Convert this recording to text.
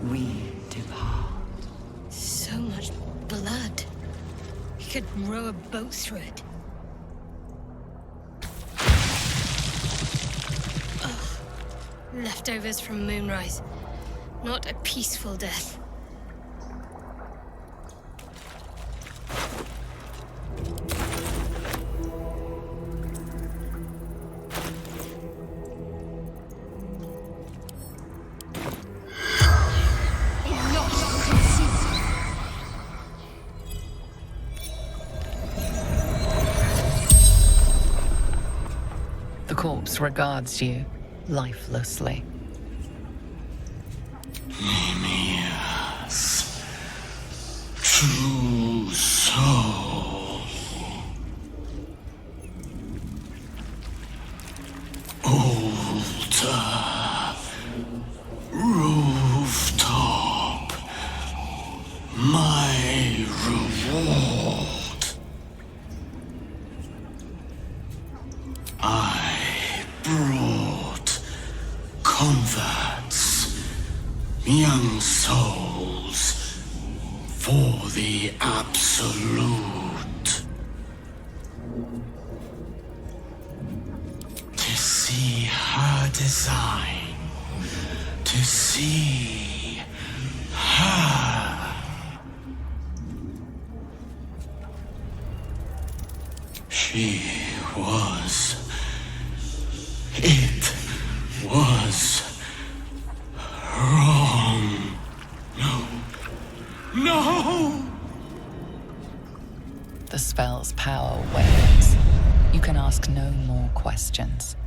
we depart. So much blood. He could row a boat through it. Ugh. Leftovers from Moonrise. Not a peaceful death. The corpse regards you lifelessly. Mimir's true soul. Altar. Rooftop. My reward. I brought converts, young souls, for the Absolute. To see her design, to see her. She was. It was wrong. No. No! The spell's power wanes. You can ask no more questions.